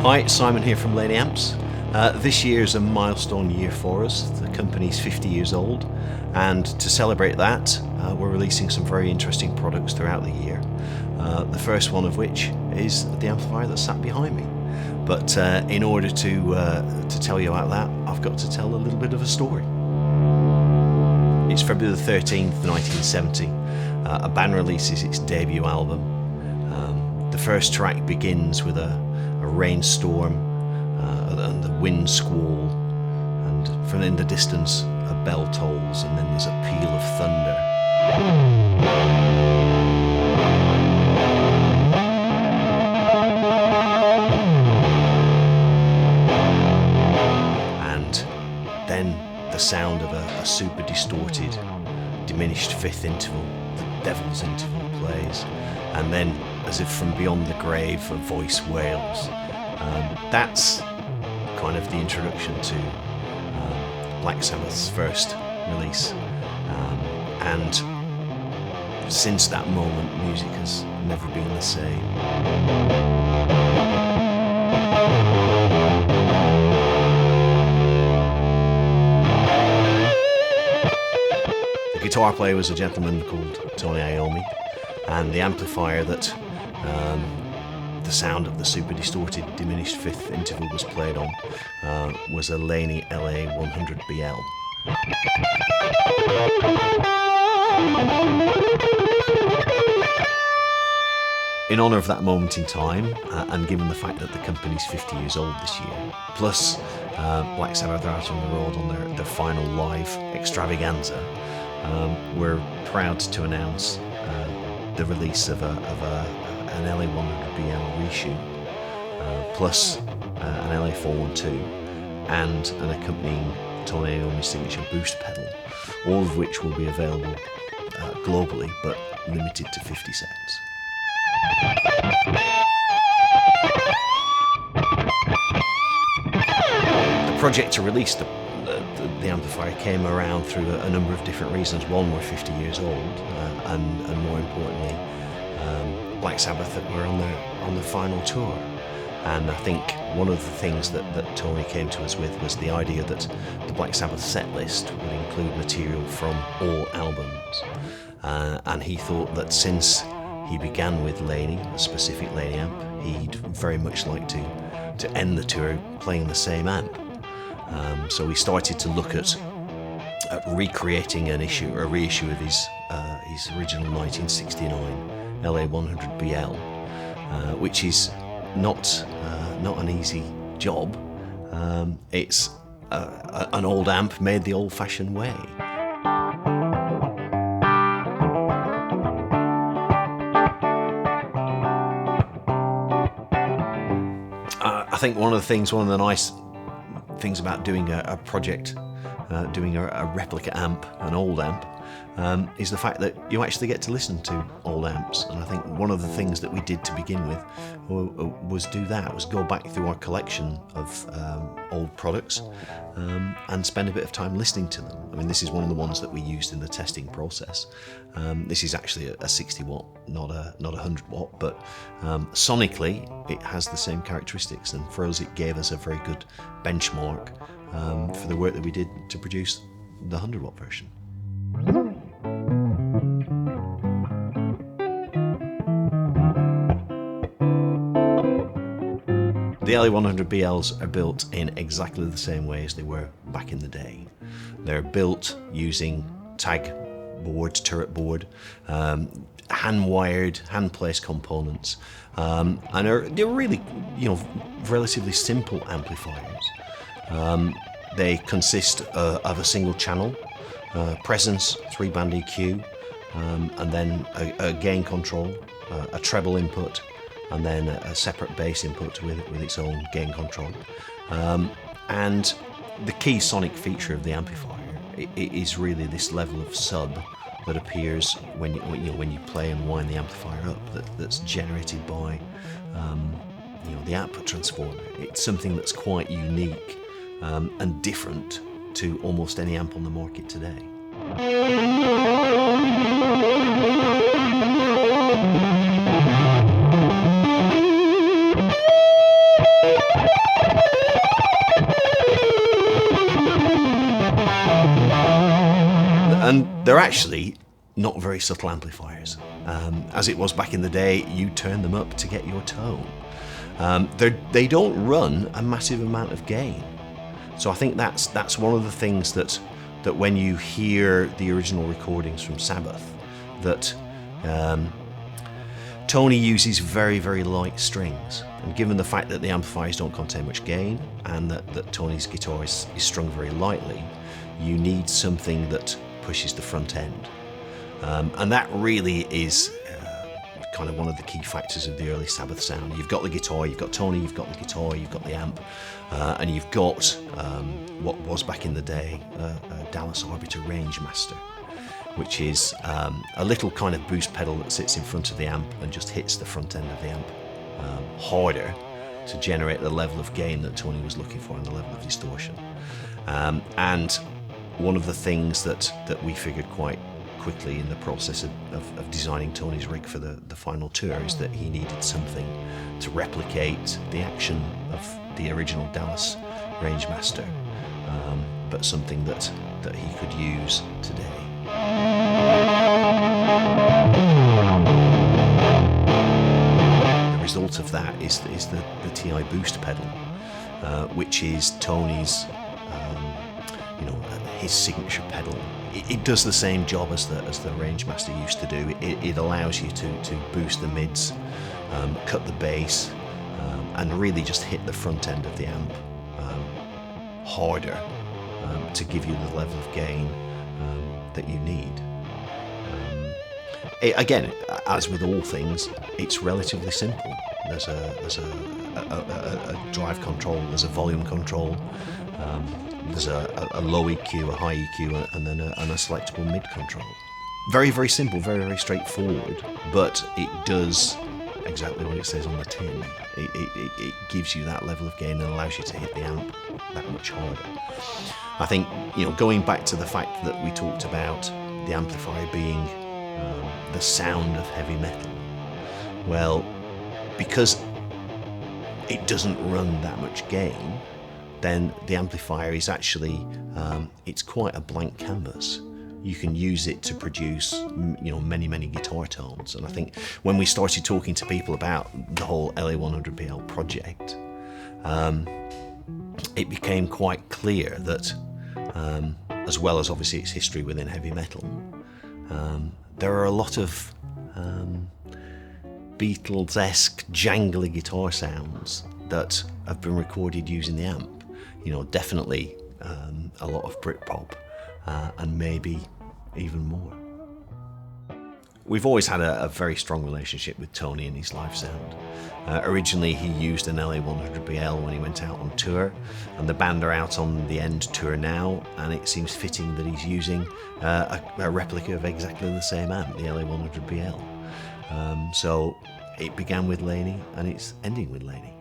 Hi, Simon here from Laney Amps. This year is a milestone year for us. The company's 50 years old, and to celebrate that, we're releasing some very interesting products throughout the year. The first one of which is the amplifier that's sat behind me. But in order to tell you about that, I've got to tell a little bit of a story. It's February the 13th, 1970. A band releases its debut album. The first track begins with a rainstorm and the wind squall, and from in the distance a bell tolls, and then there's a peal of thunder. And then the sound of a super distorted, diminished fifth interval, the devil's interval, plays, and then, as if from beyond the grave, a voice wails. That's kind of the introduction to Black Sabbath's first release, and since that moment music has never been the same. The guitar player was a gentleman called Tony Iommi, and the amplifier that the sound of the super distorted diminished fifth interval was played on was a Laney LA100BL. In honour of that moment in time, and given the fact that the company's 50 years old this year, plus Black Sabbath are out on the road on their final live extravaganza, we're proud to announce the release of an LA100BL reissue, plus an LA412, and an accompanying Tony Iommi signature boost pedal, all of which will be available globally, but limited to 50 sets. The project to release the amplifier came around through a number of different reasons. One, we're 50 years old, and more importantly, Black Sabbath that were on the final tour. And I think one of the things that Tony came to us with was the idea that the Black Sabbath set list would include material from all albums. And he thought that since he began with Laney, a specific Laney amp, he'd very much like to end the tour playing the same amp. So we started to look at recreating a reissue of his original 1969 LA100BL, which is not an easy job. It's an old amp made the old-fashioned way. I think one of the nice things about doing a project, doing a replica amp, an old amp, is the fact that you actually get to listen to old amps. And I think one of the things that we did to begin with was go back through our collection of old products and spend a bit of time listening to them. I mean, this is one of the ones that we used in the testing process. This is actually a 60 watt, not a 100 watt, but sonically it has the same characteristics, and for us it gave us a very good benchmark for the work that we did to produce the 100 watt version. The LA100BLs are built in exactly the same way as they were back in the day. They're built using tag board, turret board, hand-wired, hand-placed components, and they're really, relatively simple amplifiers. They consist of a single channel, presence, 3-band EQ, and then a gain control, a treble input, and then a separate bass input with its own gain control. And the key sonic feature of the amplifier is really this level of sub that appears when you play and wind the amplifier up. That's generated by the output transformer. It's something that's quite unique and different to almost any amp on the market today. actually not very subtle amplifiers. As it was back in the day, you turn them up to get your tone. They don't run a massive amount of gain. So I think that's one of the things that when you hear the original recordings from Sabbath, that Tony uses very, very light strings. And given the fact that the amplifiers don't contain much gain, and that Tony's guitar is strung very lightly, you need something that pushes the front end. And that really is kind of one of the key factors of the early Sabbath sound. You've got the guitar, you've got Tony, you've got the guitar, you've got the amp, and you've got what was back in the day a Dallas Arbiter Rangemaster, which is a little kind of boost pedal that sits in front of the amp and just hits the front end of the amp harder to generate the level of gain that Tony was looking for and the level of distortion. And one of the things that we figured quite quickly in the process of designing Tony's rig for the final tour is that he needed something to replicate the action of the original Dallas Rangemaster, but something that he could use today. The result of that is the TI boost pedal, which is Tony's his signature pedal. It does the same job as the Rangemaster used to do. It allows you to boost the mids, cut the bass, and really just hit the front end of the amp harder to give you the level of gain that you need. Again, as with all things, it's relatively simple. There's a drive control, there's a volume control, there's a low EQ, a high EQ, and then a selectable mid control. Very, very simple, very, very straightforward, but it does exactly what it says on the tin. It gives you that level of gain and allows you to hit the amp that much harder. I think, going back to the fact that we talked about the amplifier being the sound of heavy metal, well, because it doesn't run that much gain, then the amplifier is actually, it's quite a blank canvas. You can use it to produce, many, many guitar tones. And I think when we started talking to people about the whole LA100BL project, it became quite clear that, as well as obviously its history within heavy metal, there are a lot of Beatles-esque jangly guitar sounds that have been recorded using the amp. Definitely a lot of Britpop, and maybe even more. We've always had a very strong relationship with Tony and his live sound. Originally he used an LA100BL when he went out on tour, and the band are out on the End tour now, and it seems fitting that he's using a replica of exactly the same amp, the LA100BL. So it began with Laney and it's ending with Laney.